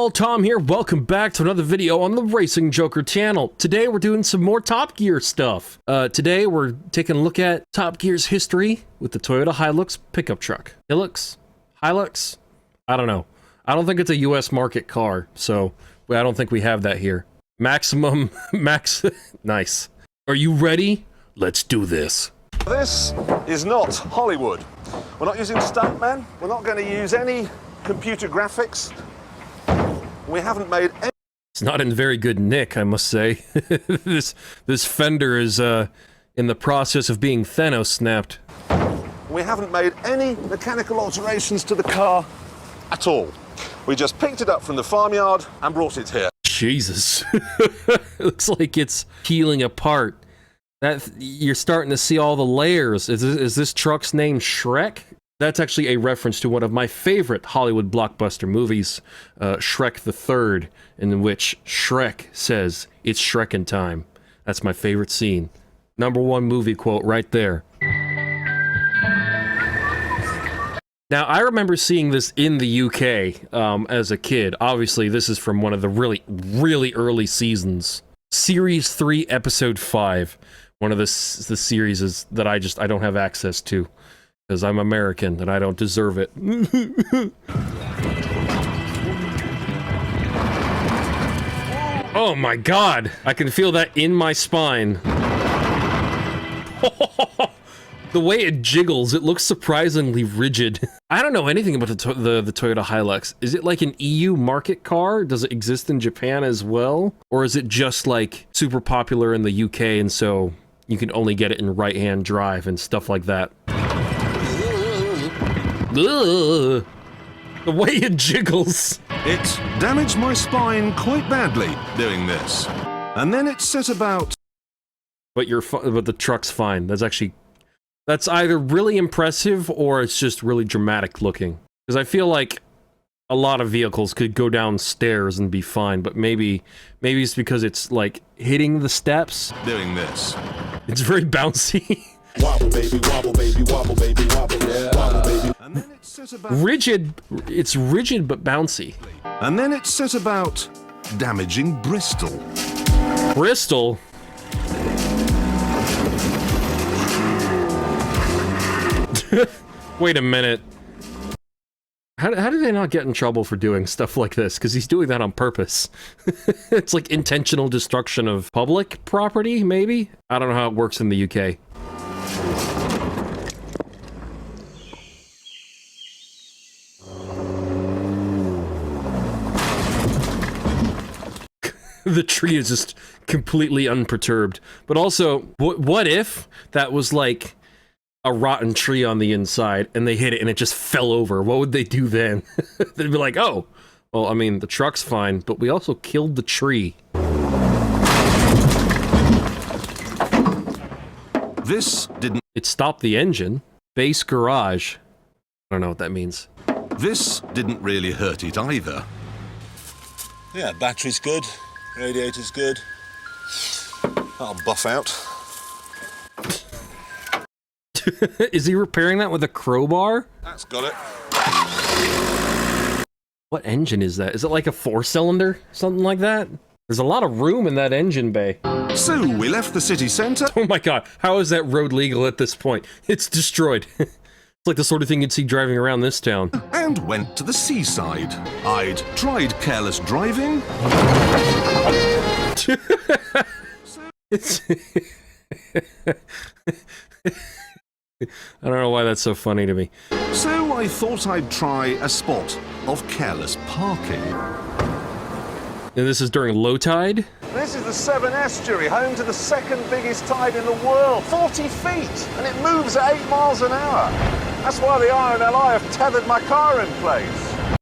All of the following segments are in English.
y'all, Tom here. Welcome back to another video on the Racing Joker channel. Today we're doing some more Top Gear stuff. Today we're taking a look at Top Gear's history with the Toyota Hilux pickup truck. Hilux? Hilux? I don't know. I don't think it's a US market car, so I don't think we have that here. Maximum, nice. Are you ready? Let's do this. This is not Hollywood. We're not using stuntmen. We're not going to use any computer graphics. We haven't made any... It's not in very good nick, I must say. this fender is in the process of being Thanos snapped. We haven't made any mechanical alterations to the car at all. We just picked it up from the farmyard and brought it here. Jesus. It looks like it's peeling apart. You're starting to see all the layers. Is this truck's name Shrek? That's actually a reference to one of my favorite Hollywood blockbuster movies, Shrek the Third, in which Shrek says, "It's Shrekin' time." That's my favorite scene. #1 movie quote right there. Now, I remember seeing this in the UK as a kid. Obviously, this is from one of the really early seasons. Series 3, Episode 5. One of the series is that I don't have access to. Because I'm American and I don't deserve it. Oh my god! I can feel that in my spine. The way it jiggles, it looks surprisingly rigid. I don't know anything about the Toyota Hilux. Is it like an EU market car? Does it exist in Japan as well? Or is it just like super popular in the UK and so you can only get it in right-hand drive and stuff like that? Ugh. The way it jiggles. It damaged my spine quite badly doing this. And then it set about... But the truck's fine. That's either really impressive or it's just really dramatic looking. Because I feel like a lot of vehicles could go downstairs and be fine, but maybe it's because it's like hitting the steps. Doing this. It's very bouncy. Wobble baby, wobble baby, wobble baby, wobble, yeah. Wobble baby. And then it set about... Rigid. It's rigid but bouncy. And then it set about damaging Bristol. Bristol? Wait a minute. How do they not get in trouble for doing stuff like this? Because he's doing that on purpose. It's like intentional destruction of public property, maybe? I don't know how it works in the UK. The tree is just completely unperturbed. But also, what if that was like a rotten tree on the inside and they hit it and it just fell over? What would they do then? They'd be like, oh, well, I mean, the truck's fine, but we also killed the tree. This didn't... It stopped the engine. Base garage. I don't know what that means. This didn't really hurt it either. Yeah, battery's good. Radiator's good. That'll buff out. Is he repairing that with a crowbar? That's got it. What engine is that? Is it like a 4-cylinder? Something like that? There's a lot of room in that engine bay. So we left the city centre. Oh my god, how is that road legal at this point? It's destroyed. It's like the sort of thing you'd see driving around this town. And went to the seaside. I'd tried careless driving. I don't know why that's so funny to me. So I thought I'd try a spot of careless parking. And this is during low tide? This is the Severn Estuary, home to the second biggest tide in the world. 40 feet, and it moves at 8 miles an hour. That's why the RNLI have tethered my car in place.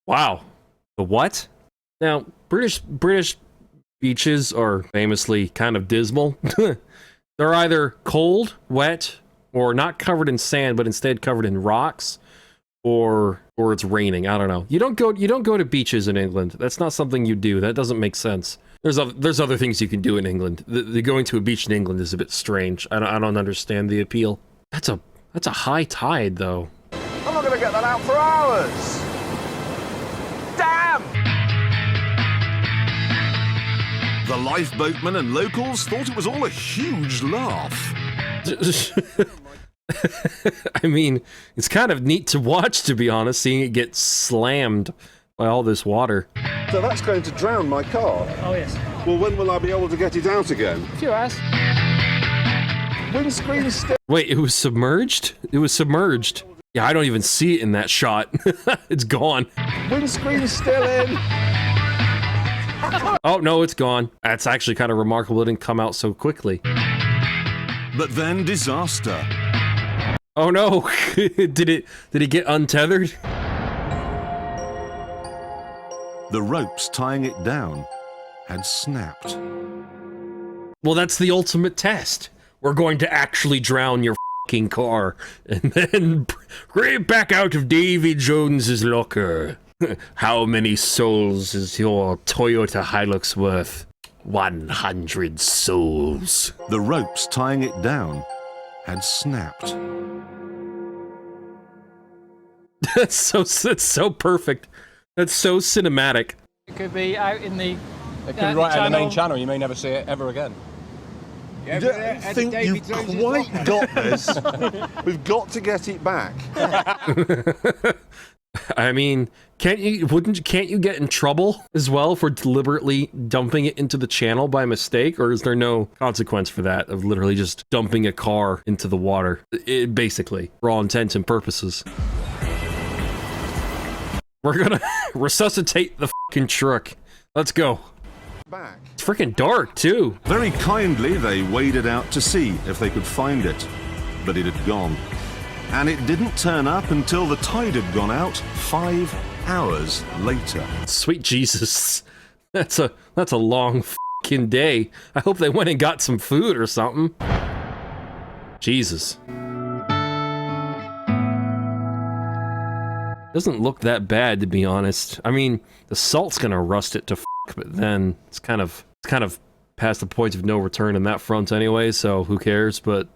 Wow. The what? Now, British beaches are famously kind of dismal. They're either cold, wet, or not covered in sand, but instead covered in rocks, or it's raining. I don't know. You don't go to beaches in England. That's not something you do. That doesn't make sense. There's other things you can do in England. The going to a beach in England is a bit strange. I don't understand the appeal. That's a high tide though. I'm not going to get that out for hours. dam! The lifeboatmen and locals thought it was all a huge laugh. I mean, it's kind of neat to watch, to be honest, seeing it get slammed by all this water. So that's going to drown my car? Oh, yes. Well, when will I be able to get it out again? A few hours. Windscreen still... Wait, it was submerged? It was submerged. Yeah, I don't even see it in that shot. It's gone. Windscreen still in. Oh, no, it's gone. That's actually kind of remarkable it didn't come out so quickly. But then disaster. Oh no, did it get untethered? The ropes tying it down had snapped. Well, that's the ultimate test. We're going to actually drown your fucking car and then bring it back out of Davy Jones's locker. How many souls is your Toyota Hilux worth? 100 souls. The ropes tying it down had snapped. That's so perfect. That's so cinematic. It could be out in the. It could be right on the main channel. You may never see it ever again. I think you've quite got this. We've got to get it back. I mean, can't you get in trouble as well for deliberately dumping it into the channel by mistake, or is there no consequence for that of literally just dumping a car into the water? Basically, for all intents and purposes. We're gonna resuscitate the fucking truck. Let's go. Back. It's freaking dark too. Very kindly, they waded out to see if they could find it, but it had gone. And it didn't turn up until the tide had gone out 5 hours later. Sweet Jesus. That's a long fucking day. I hope they went and got some food or something. Jesus. Doesn't look that bad, to be honest. I mean, the salt's gonna rust it to but then it's kind of past the point of no return in that front anyway, so who cares? But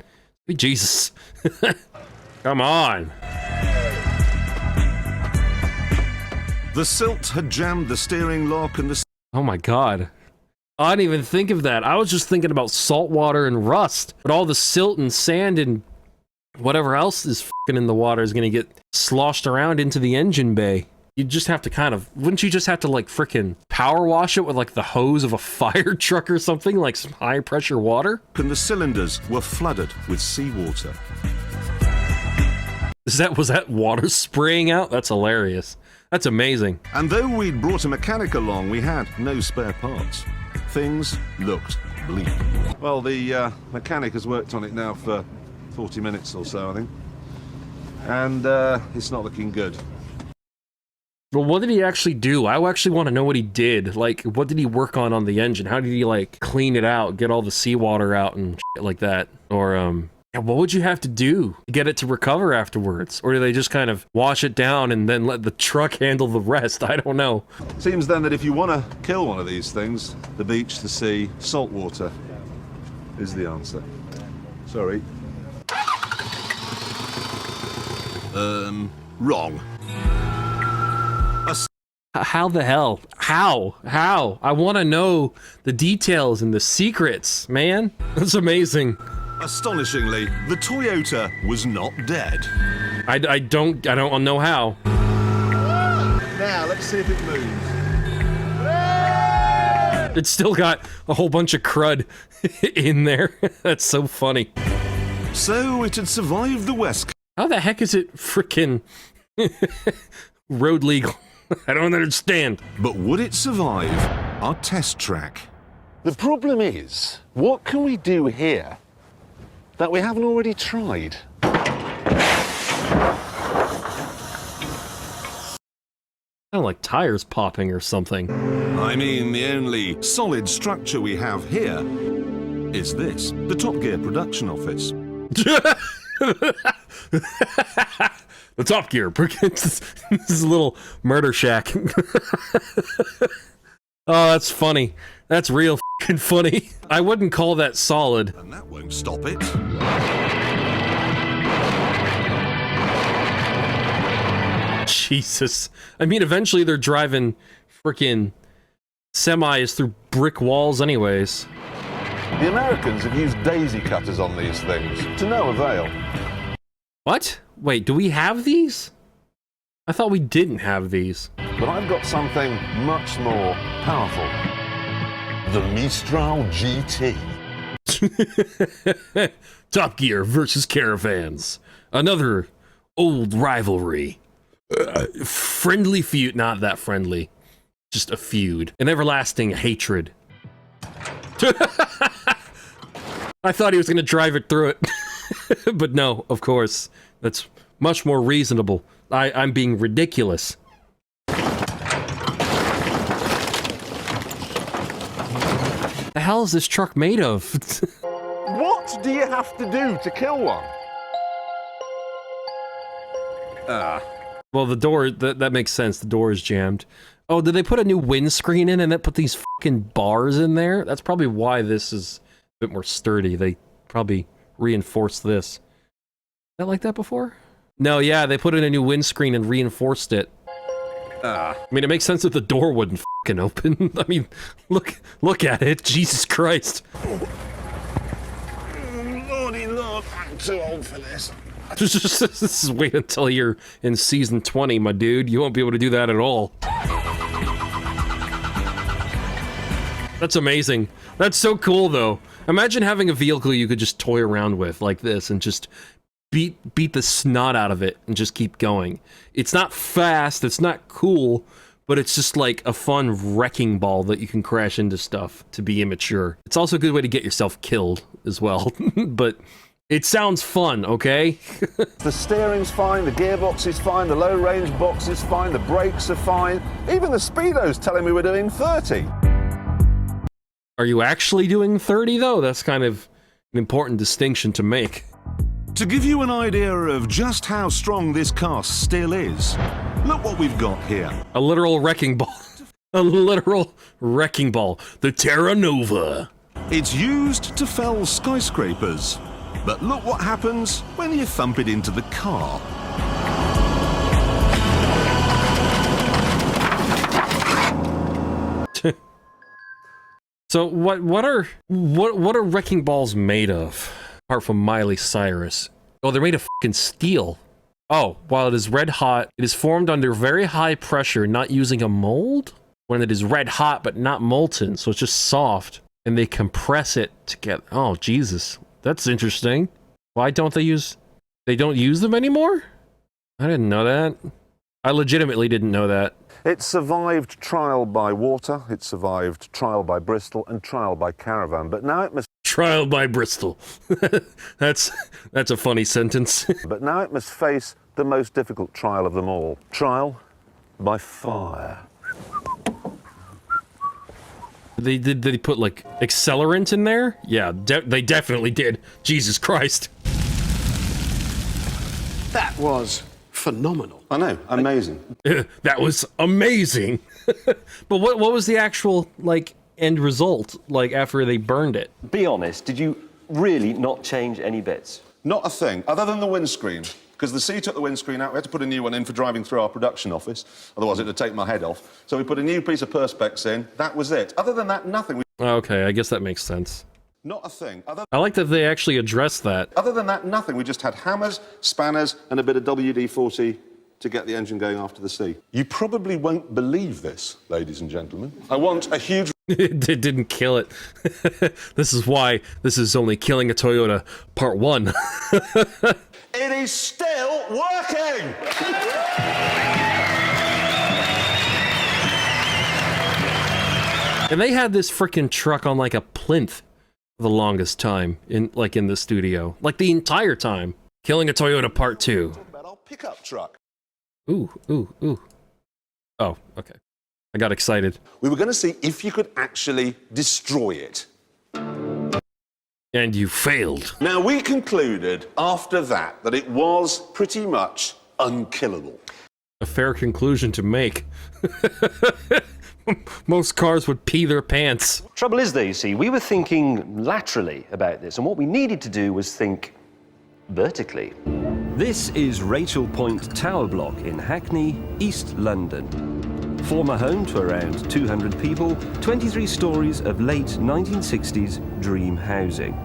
Jesus. Come on. The silt had jammed the steering lock and the... Oh my god. I didn't even think of that. I was just thinking about salt water and rust. But all the silt and sand and whatever else is fucking in the water is gonna get sloshed around into the engine bay. You just have to kind of... Wouldn't you just have to, like, frickin' power wash it with, like, the hose of a fire truck or something? Like some high-pressure water? And the cylinders were flooded with seawater. Was that water spraying out? That's hilarious. That's amazing. And though we'd brought a mechanic along, we had no spare parts. Things looked bleak. Well, the mechanic has worked on it now for 40 minutes or so, I think. And it's not looking good. Well, what did he actually do? I actually want to know what he did. Like, what did he work on the engine? How did he, like, clean it out, get all the seawater out and shit like that? Or, yeah, what would you have to do to get it to recover afterwards? Or do they just kind of wash it down and then let the truck handle the rest? I don't know. Seems then that if you want to kill one of these things, the beach, the sea, salt water is the answer. Sorry. Wrong. How the hell? How? I want to know the details and the secrets, man. That's amazing. Astonishingly, the Toyota was not dead. I don't know how. Now, let's see if it moves. It's still got a whole bunch of crud in there. That's so funny. So it had survived the West Coast. How the heck is it frickin' road legal? I don't understand. But would it survive our test track? The problem is, what can we do here that we haven't already tried? Kind of like tires popping or something. I mean, the only solid structure we have here is this, the Top Gear production office. The Top Gear. This is a little murder shack. Oh, that's funny. That's real fucking funny. I wouldn't call that solid. And that won't stop it. Jesus. I mean, eventually they're driving frickin' semis through brick walls anyways. The Americans have used daisy cutters on these things, to no avail. What? Wait, do we have these? I thought we didn't have these. But I've got something much more powerful. The Mistral GT. Top Gear versus Caravans. Another old rivalry. Friendly feud. Not that friendly. Just a feud. An everlasting hatred. I thought he was going to drive it through it. But no, of course. That's much more reasonable. I'm being ridiculous. The hell is this truck made of? What do you have to do to kill one? Well, the door, that makes sense. The door is jammed. Oh, did they put a new windscreen in and then put these fucking bars in there? That's probably why this is a bit more sturdy. They probably reinforced this. That like that before? No, yeah, they put in a new windscreen and reinforced it. I mean, it makes sense that the door wouldn't fucking open. I mean, look at it. Jesus Christ. Lordy Lord, I'm too old for this. Just wait until you're in season 20, my dude. You won't be able to do that at all. That's amazing. That's so cool, though. Imagine having a vehicle you could just toy around with like this and just beat the snot out of it and just keep going. It's not fast, it's not cool, but it's just like a fun wrecking ball that you can crash into stuff to be immature. It's also a good way to get yourself killed as well, but it sounds fun, okay? The steering's fine, the gearbox is fine, the low range box is fine, the brakes are fine. Even the speedo's telling me we're doing 30. Are you actually doing 30 though? That's kind of an important distinction to make. To give you an idea of just how strong this car still is, look what we've got here. A literal wrecking ball. A literal wrecking ball. The Terra Nova. It's used to fell skyscrapers. But look what happens when you thump it into the car. So what are wrecking balls made of? Apart from Miley Cyrus. Oh, they're made of fucking steel. Oh, while it is red hot, it is formed under very high pressure, not using a mold? When it is red hot but not molten, so it's just soft. And they compress it together. Oh, Jesus. That's interesting. Why don't they don't use them anymore? I didn't know that. I legitimately didn't know that. It survived trial by water, it survived trial by Bristol, and trial by Caravan, but now it must... Trial by Bristol. That's a funny sentence. But now it must face the most difficult trial of them all. Trial by fire. Did they put, like, accelerant in there? Yeah, they definitely did. Jesus Christ. That was phenomenal. I know, amazing. That was amazing. But what was the actual, like, end result, like, after they burned it? Be honest, did you really not change any bits? Not a thing, other than the windscreen. Because the C took the windscreen out, we had to put a new one in for driving through our production office. Otherwise it would take my head off. So we put a new piece of perspex in, that was it. Other than that, nothing. Okay, I guess that makes sense. Not a thing. I like that they actually addressed that. Other than that, nothing. We just had hammers, spanners, and a bit of WD-40 to get the engine going after the C. You probably won't believe this, ladies and gentlemen. I want a huge... It didn't kill it. This is why this is only Killing a Toyota Part 1. It is still working! And they had this freaking truck on like a plinth for the longest time in the studio. Like the entire time. Killing a Toyota Part 2. Talk about our pickup truck. Ooh. Oh, okay. I got excited. We were going to see if you could actually destroy it. And you failed. Now, we concluded after that it was pretty much unkillable. A fair conclusion to make. Most cars would pee their pants. Trouble is, though, you see, we were thinking laterally about this, and what we needed to do was think vertically. This is Rachel Point Tower Block in Hackney, East London. Former home to around 200 people, 23 stories of late 1960s dream housing.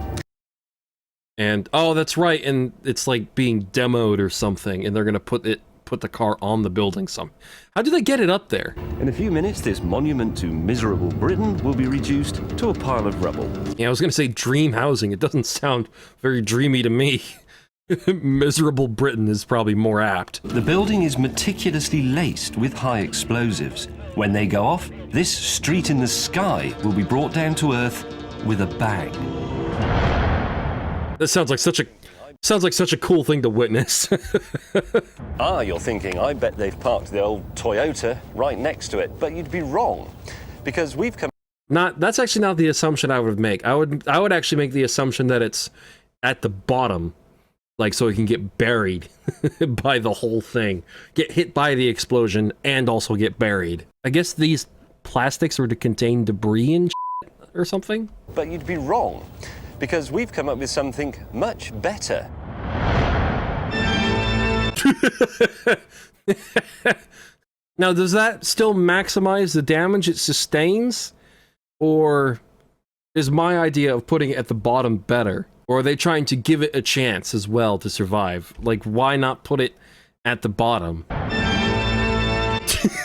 And, oh, that's right, and it's like being demoed or something, and they're gonna put the car on the building some. How do they get it up there? In a few minutes, this monument to miserable Britain will be reduced to a pile of rubble. Yeah, I was gonna say dream housing. It doesn't sound very dreamy to me. Miserable Britain is probably more apt. The building is meticulously laced with high explosives. When they go off, this street in the sky will be brought down to earth with a bang. That sounds like such a cool thing to witness. Ah, you're thinking, I bet they've parked the old Toyota right next to it, but you'd be wrong, because we've come... That's actually not the assumption I would make. I would actually make the assumption that it's at the bottom, like so it can get buried by the whole thing. Get hit by the explosion and also get buried. I guess these plastics were to contain debris and shit or something? But you'd be wrong, because we've come up with something much better. Now, does that still maximize the damage it sustains? Or is my idea of putting it at the bottom better? Or are they trying to give it a chance as well to survive? Like, why not put it at the bottom?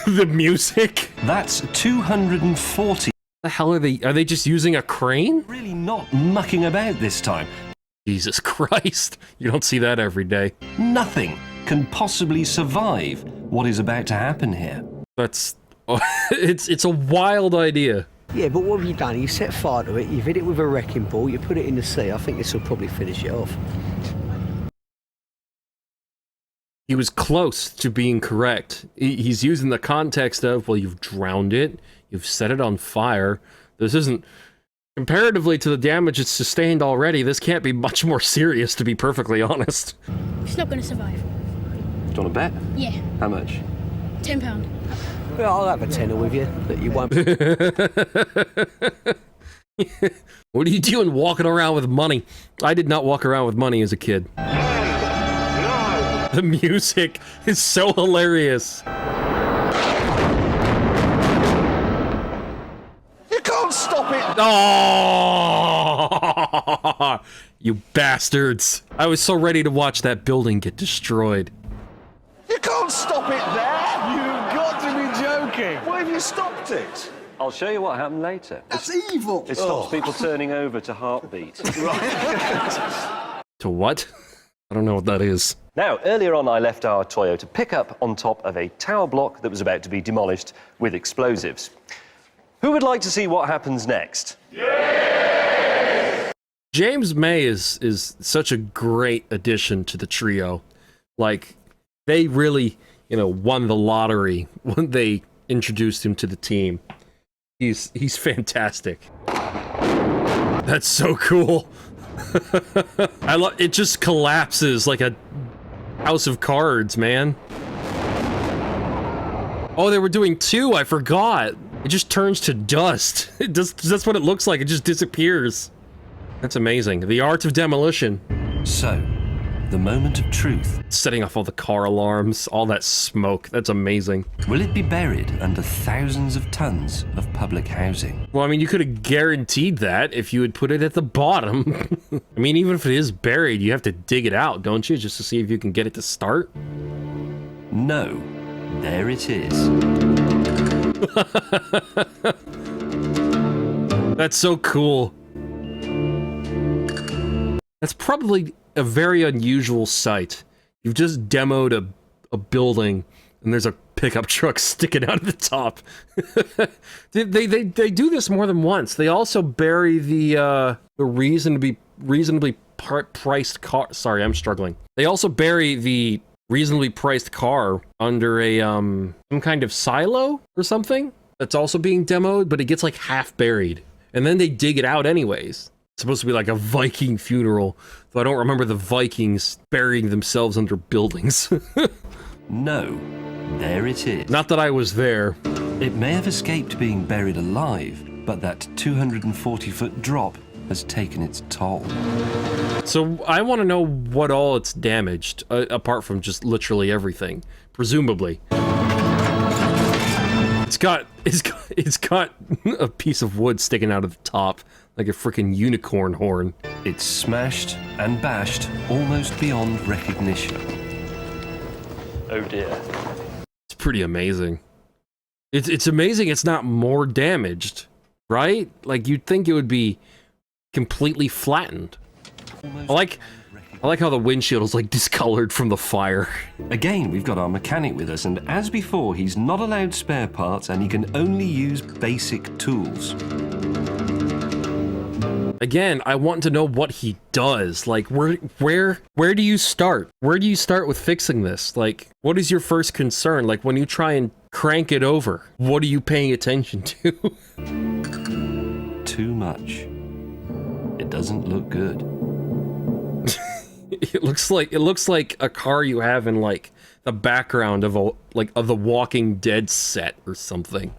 The music? That's 240. The hell are they just using a crane? Really not mucking about this time. Jesus Christ, you don't see that every day. Nothing can possibly survive what is about to happen here. That's... it's a wild idea. Yeah, but what have you done? You set fire to it, you've hit it with a wrecking ball, you put it in the sea. I think this will probably finish it off. He was close to being correct. He's using the context of, well, you've drowned it, you've set it on fire. This isn't... Comparatively to the damage it's sustained already, this can't be much more serious, to be perfectly honest. It's not going to survive. Do you want to bet? Yeah. How much? £10. Well, I'll have a tenner with you, but you won't. What are you doing walking around with money? I did not walk around with money as a kid. The music is so hilarious. You can't stop it! Oh, you bastards. I was so ready to watch that building get destroyed. You can't stop it there! You've got to be joking. Why have you stopped it? I'll show you what happened later. That's evil. It stops people turning over to heartbeat. To what? I don't know what that is. Now, earlier on I left our Toyota pickup on top of a tower block that was about to be demolished with explosives. Who would like to see what happens next? James May is such a great addition to the trio. Like, they really, won the lottery when they introduced him to the team. He's fantastic. That's so cool. It just collapses like a house of cards, man. Oh, they were doing two, I forgot. It just turns to dust. That's what it looks like, it just disappears. That's amazing. The art of demolition. So, the moment of truth. Setting off all the car alarms, all that smoke, that's amazing. Will it be buried under thousands of tons of public housing? Well, I mean, you could have guaranteed that if you had put it at the bottom. I mean, even if it is buried, you have to dig it out, don't you? Just to see if you can get it to start? No. There it is. That's so cool. That's probably a very unusual sight. You've just demoed a building, and there's a pickup truck sticking out of the top. they do this more than once. They also bury the reasonably priced car. Sorry, I'm struggling. They also bury the reasonably priced car under a some kind of silo or something that's also being demoed, but it gets like half buried, and then they dig it out anyways. It's supposed to be like a Viking funeral, though I don't remember the Vikings burying themselves under buildings. No, there it is. Not that I was there. It may have escaped being buried alive, but that 240-foot drop has taken its toll. So I want to know what all it's damaged, apart from just literally everything. Presumably, it's got a piece of wood sticking out of the top, like a freaking unicorn horn. It's smashed and bashed almost beyond recognition. Oh dear. It's pretty amazing. It's amazing it's not more damaged, right? Like, you'd think it would be completely flattened. I like how the windshield is like discolored from the fire. Again, we've got our mechanic with us, and as before, he's not allowed spare parts and he can only use basic tools. Again, I want to know what he does. Like, where do you start? Where do you start with fixing this? Like, what is your first concern? Like, when you try and crank it over, what are you paying attention to? Too much. It doesn't look good. It looks like a car you have in like the background of the Walking Dead set or something.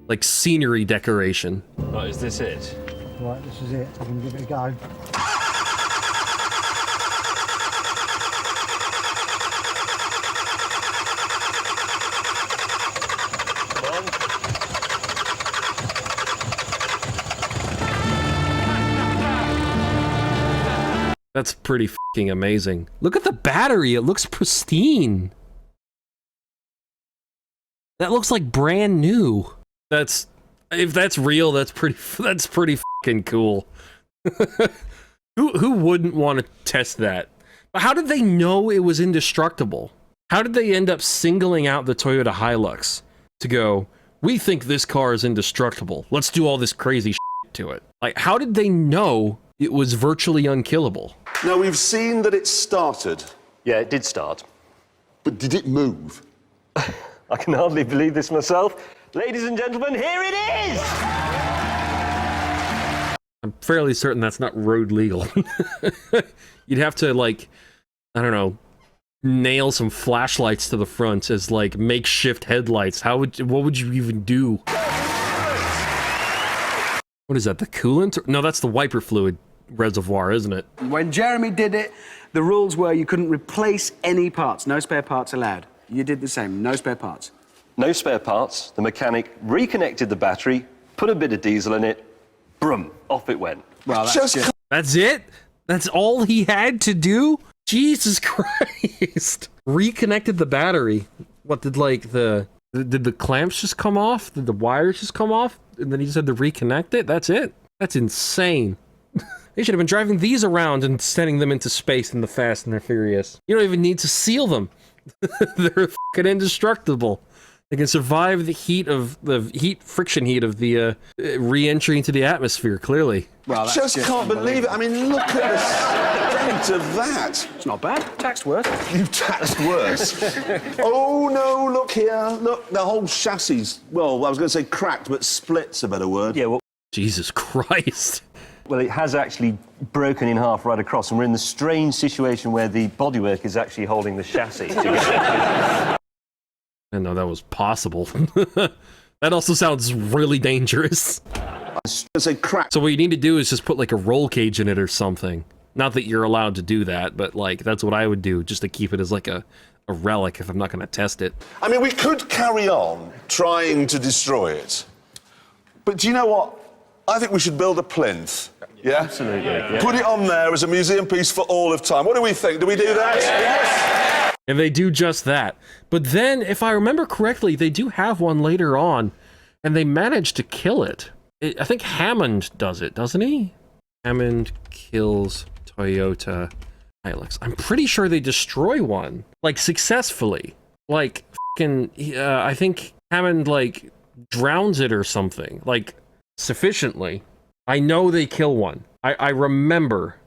Like scenery decoration. Right, is this it? Right, this is it. I'm going to give it a go. That's pretty f***ing amazing. Look at the battery, it looks pristine. That looks like brand new. If that's real, that's pretty f***ing cool. Who wouldn't want to test that? But how did they know it was indestructible? How did they end up singling out the Toyota Hilux to go, we think this car is indestructible. Let's do all this crazy shit to it. Like, how did they know it was virtually unkillable? Now, we've seen that it started. Yeah, it did start. But did it move? I can hardly believe this myself. Ladies and gentlemen, here it is! I'm fairly certain that's not road legal. You'd have to, like, I don't know, nail some flashlights to the front as, like, makeshift headlights. What would you even do? What is that, the coolant? No, that's the wiper fluid reservoir, isn't it? When Jeremy did it, the rules were you couldn't replace any parts. No spare parts allowed. You did the same. No spare parts. No spare parts. The mechanic reconnected the battery, put a bit of diesel in it, brum, off it went. Well, That's it? That's all he had to do? Jesus Christ. Reconnected the battery. What, did the clamps just come off? Did the wires just come off? And then he just had to reconnect it? That's it? That's insane. They should have been driving these around and sending them into space in the Fast and the Furious. You don't even need to seal them. They're fucking indestructible. They can survive the friction heat of the re-entry into the atmosphere, clearly. Well, just can't believe it. I mean, look at the state of that. It's not bad. Taxed worse. You've taxed worse. Oh, no, look here. Look, the whole chassis, well, I was going to say cracked, but split's a better word. Yeah, well... Jesus Christ. Well, it has actually broken in half right across, and we're in the strange situation where the bodywork is actually holding the chassis together. I didn't know that was possible. That also sounds really dangerous. So what you need to do is just put like a roll cage in it or something. Not that you're allowed to do that, but like that's what I would do just to keep it as like a relic if I'm not going to test it. I mean, we could carry on trying to destroy it. But do you know what? I think we should build a plinth. Yeah? Absolutely. Yeah. Put it on there as a museum piece for all of time. What do we think? Do we do that? Yes. And they do just that. But then, if I remember correctly, they do have one later on, and they manage to kill it. I think Hammond does it, doesn't he? Hammond kills Toyota Hilux. I'm pretty sure they destroy one, like, successfully. Like, I think Hammond, like, drowns it or something. Like, sufficiently. I know they kill one. I remember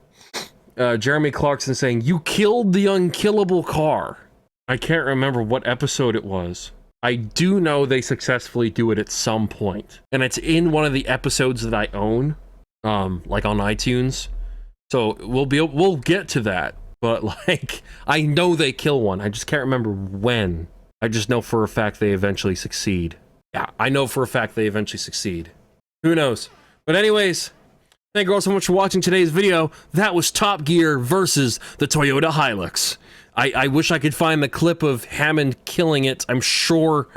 Jeremy Clarkson saying, "You killed the unkillable car." I can't remember what episode it was. I do know they successfully do it at some point. And it's in one of the episodes that I own, like on iTunes. So we'll get to that. But like, I know they kill one. I just can't remember when. I just know for a fact they eventually succeed. Yeah, I know for a fact they eventually succeed. Who knows? But anyways, Thank you all so much for watching today's video. That was Top Gear versus the Toyota Hilux. I wish I could find the clip of Hammond killing it. I'm sure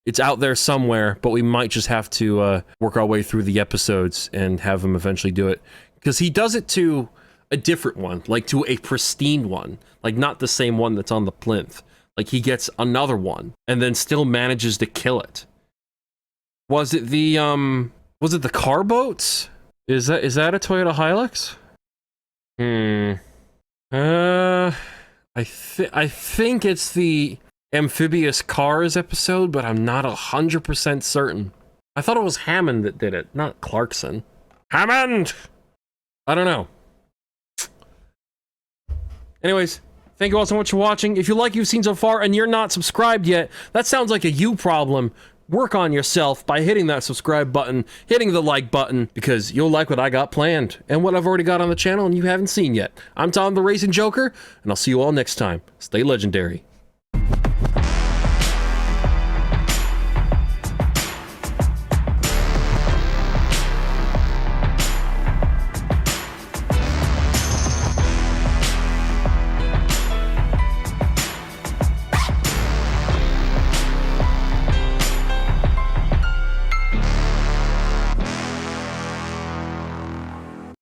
it's out there somewhere, but we might just have to work our way through the episodes and have him eventually do it. Because he does it to a different one, like to a pristine one. Like not the same one that's on the plinth. Like he gets another one and then still manages to kill it. Was it the car boats? Is that a Toyota Hilux? I think it's the amphibious cars episode, but I'm not 100% certain. I thought it was Hammond that did it, not Clarkson. Hammond! I don't know. Anyways, thank you all so much for watching. If you like what you've seen so far and you're not subscribed yet, that sounds like a you problem. Work on yourself by hitting that subscribe button, hitting the like button, because you'll like what I got planned and what I've already got on the channel and you haven't seen yet. I'm Tom the Racing Joker, and I'll see you all next time. Stay legendary.